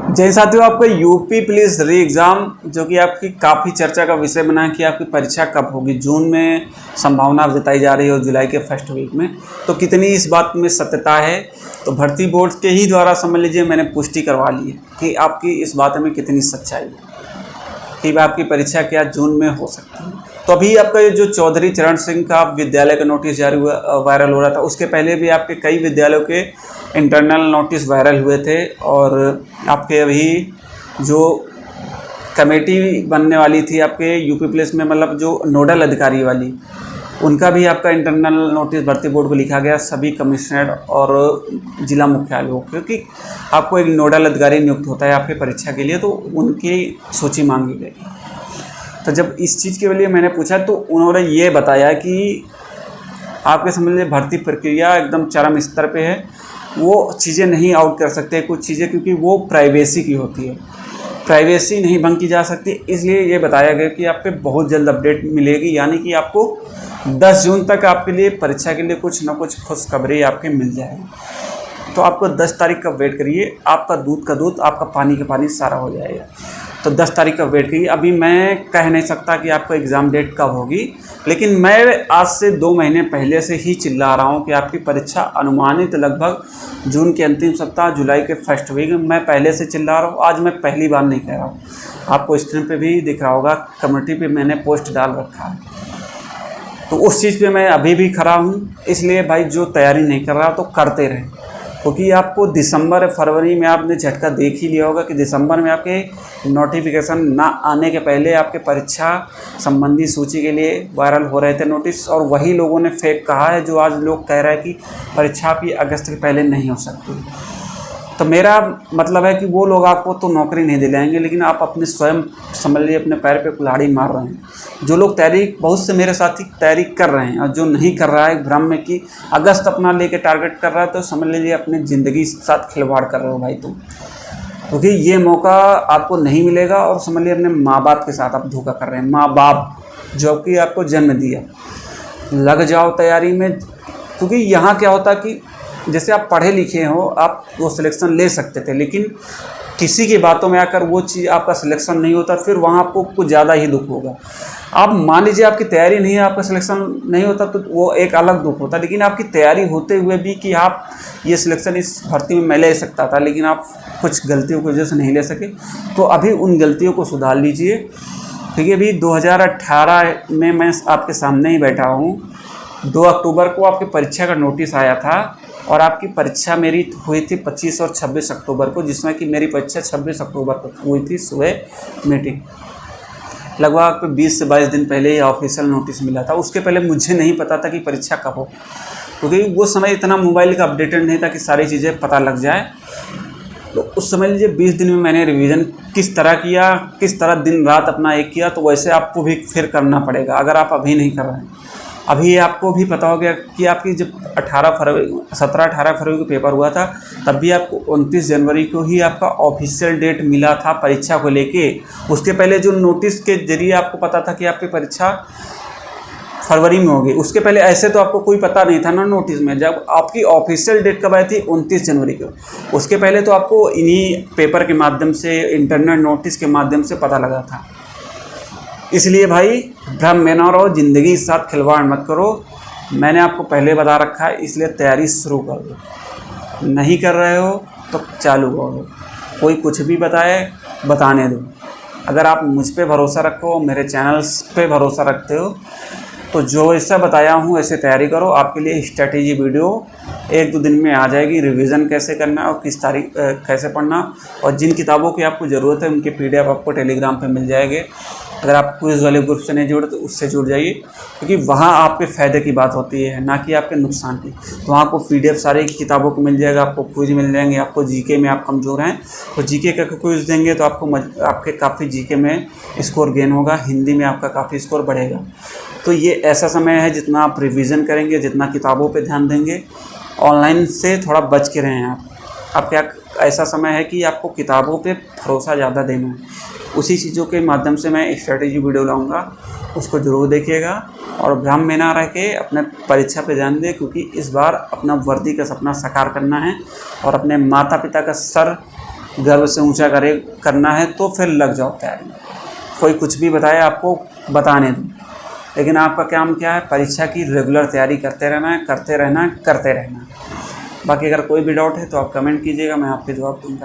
जय साथियों, आपका यूपी पुलिस री एग्ज़ाम जो कि आपकी काफ़ी चर्चा का विषय बना है कि आपकी परीक्षा कब होगी। जून में संभावना जताई जा रही है और जुलाई के फर्स्ट वीक में। तो कितनी इस बात में सत्यता है, तो भर्ती बोर्ड के ही द्वारा समझ लीजिए मैंने पुष्टि करवा ली है कि आपकी इस बात में कितनी सच्चाई है कि आपकी परीक्षा क्या जून में हो सकती है। तो अभी आपका ये जो चौधरी चरण सिंह का विद्यालय का नोटिस जारी हुआ वायरल हो रहा था, उसके पहले भी आपके कई विद्यालयों के इंटरनल नोटिस वायरल हुए थे। और आपके अभी जो कमेटी बनने वाली थी आपके यूपी पुलिस में, मतलब जो नोडल अधिकारी वाली, उनका भी आपका इंटरनल नोटिस भर्ती बोर्ड को लिखा गया सभी कमिश्नर और जिला मुख्यालयों, क्योंकि आपको एक नोडल अधिकारी नियुक्त होता है आपके परीक्षा के लिए, तो उनकी सूची मांगी गई। तो जब इस चीज़ के लिए मैंने पूछा तो उन्होंने ये बताया कि आपके समझ लीजिए भर्ती प्रक्रिया एकदम चरम स्तर पे है, वो चीज़ें नहीं आउट कर सकते कुछ चीज़ें, क्योंकि वो प्राइवेसी की होती है, प्राइवेसी नहीं भंग की जा सकती। इसलिए ये बताया गया कि आप पे बहुत जल्द अपडेट मिलेगी, यानी कि आपको 10 जून तक आपके लिए परीक्षा के लिए कुछ ना कुछ खुशखबरी आपके मिल जाएगी। तो आपको 10 तारीख का वेट करिए, आपका दूध का दूध, आपका पानी का पानी सारा हो जाएगा। तो 10 तारीख का वेट करिए। अभी मैं कह नहीं सकता कि आपको एग्ज़ाम डेट कब होगी, लेकिन मैं आज से 2 महीने पहले से ही चिल्ला रहा हूँ कि आपकी परीक्षा अनुमानित लगभग जून के अंतिम सप्ताह, जुलाई के फर्स्ट वीक में। मैं पहले से चिल्ला रहा हूँ, आज मैं पहली बार नहीं कह रहा हूँ। आपको स्क्रीन पे भी दिख रहा होगा, कम्युनिटी पे मैंने पोस्ट डाल रखा है, तो उस चीज़ पे मैं अभी भी खड़ा हूँ। इसलिए भाई जो तैयारी नहीं कर रहा तो करते रहें, क्योंकि आपको दिसंबर फरवरी में आपने झटका देख ही लिया होगा कि दिसंबर में आपके नोटिफिकेशन ना आने के पहले आपके परीक्षा संबंधी सूची के लिए वायरल हो रहे थे नोटिस, और वही लोगों ने फेक कहा है जो आज लोग कह रहे हैं कि परीक्षा भी अगस्त के पहले नहीं हो सकती। तो मेरा मतलब है कि वो लोग आपको तो नौकरी नहीं दिलाएंगे, लेकिन आप अपने स्वयं समझ लीजिए अपने पैर पे कुल्हाड़ी मार रहे हैं। जो लोग तैयारी, बहुत से मेरे साथी तैयारी कर रहे हैं, और जो नहीं कर रहा है भ्रम में कि अगस्त अपना लेके टारगेट कर रहा है, तो समझ लीजिए अपनी ज़िंदगी के साथ खिलवाड़ कर रहे हो भाई तुम, क्योंकि ये मौका आपको नहीं मिलेगा। और समझ लीजिए अपने माँ बाप के साथ आप धोखा कर रहे हैं। माँ बाप जो कि आपको जन्म दिया, लग जाओ तैयारी में, क्योंकि यहाँ क्या होता कि जैसे आप पढ़े लिखे हो, आप वो सिलेक्शन ले सकते थे, लेकिन किसी की बातों में आकर वो चीज़ आपका सिलेक्शन नहीं होता, फिर वहाँ आपको कुछ ज़्यादा ही दुख होगा। आप मान लीजिए आपकी तैयारी नहीं है, आपका सिलेक्शन नहीं होता, तो वो एक अलग दुख होता, लेकिन आपकी तैयारी होते हुए भी कि आप ये सिलेक्शन इस भर्ती में मैं ले सकता था, लेकिन आप कुछ गलतियों की वजह से नहीं ले सके, तो अभी उन गलतियों को सुधार लीजिए। ठीक है, अभी 2018 में मैं आपके सामने ही बैठा हूँ। 2 अक्टूबर को आपकी परीक्षा का नोटिस आया था, और आपकी परीक्षा मेरी हुई थी 25 और 26 अक्टूबर को, जिसमें कि मेरी परीक्षा 26 अक्टूबर को हुई थी सुबह मीटिंग। लगभग आपको 20 से 22 दिन पहले ही ऑफिशियल नोटिस मिला था। उसके पहले मुझे नहीं पता था कि परीक्षा कब हो, क्योंकि वो समय इतना मोबाइल का अपडेटेड नहीं था कि सारी चीज़ें पता लग जाए। तो उस समय लीजिए 20 दिन में मैंने रिवीजन किस तरह किया, किस तरह दिन रात अपना एक किया, तो वैसे आपको भी फिर करना पड़ेगा अगर आप अभी नहीं कर रहे हैं। अभी आपको भी पता हो गया कि आपकी जब 17-18 फरवरी को पेपर हुआ था, तब भी आपको 29 जनवरी को ही आपका ऑफिशियल डेट मिला था परीक्षा को लेके। उसके पहले जो नोटिस के जरिए आपको पता था कि आपकी परीक्षा फरवरी में होगी, उसके पहले ऐसे तो आपको कोई पता नहीं था ना नोटिस में। जब आपकी ऑफिशियल डेट कब आई थी, 29 जनवरी को, उसके पहले तो आपको इन्हीं पेपर के माध्यम से, इंटरनेट नोटिस के माध्यम से पता लगा था। इसलिए भाई भ्रम में ना रहो, ज़िंदगी के साथ खिलवाड़ मत करो। मैंने आपको पहले बता रखा है, इसलिए तैयारी शुरू कर दो। नहीं कर रहे हो तो चालू करो, कोई कुछ भी बताए बताने दो। अगर आप मुझ पे भरोसा रखो, मेरे चैनल्स पे भरोसा रखते हो, तो जो ऐसा बताया हूँ ऐसे तैयारी करो। आपके लिए स्ट्रैटेजी वीडियो 1-2 दिन में आ जाएगी, रिवीजन कैसे करना और किस तारीख कैसे पढ़ना, और जिन किताबों की आपको ज़रूरत है उनके PDF आपको टेलीग्राम पे मिल जाएंगे। अगर आप क्विज वाले ग्रुप से नहीं जुड़े तो उससे जुड़ जाइए, क्योंकि वहाँ आपके फ़ायदे की बात होती है, ना कि आपके नुकसान की। तो वहाँ आपको PDF सारी किताबों को मिल जाएगा, आपको क्विज मिल जाएंगे। आपको जीके में आप कमज़ोर हैं तो जीके का क्विज देंगे तो आपको आपके काफ़ी जीके में स्कोर गेन होगा, हिंदी में आपका काफ़ी स्कोर बढ़ेगा। तो ये ऐसा समय है, जितना आप रिवीजन करेंगे, जितना किताबों पे ध्यान देंगे, ऑनलाइन से थोड़ा बच के रहें आप क्या ऐसा समय है कि आपको किताबों पे भरोसा ज़्यादा देना है। उसी चीज़ों के माध्यम से मैं स्ट्रैटेजी वीडियो लाऊंगा, उसको ज़रूर देखिएगा और भ्रम में ना रह के अपने परीक्षा पे ध्यान दें, क्योंकि इस बार अपना वर्दी का सपना साकार करना है और अपने माता पिता का सर गर्व से ऊंचा करना है तो फिर लग जाओ तैयारी। कोई कुछ भी बताए आपको बताने दो, लेकिन आपका काम क्या है, परीक्षा की रेगुलर तैयारी करते रहना है, करते रहना है, करते रहना है। बाकी अगर कोई भी डाउट है तो आप कमेंट कीजिएगा, मैं आपके जवाब दूँगा।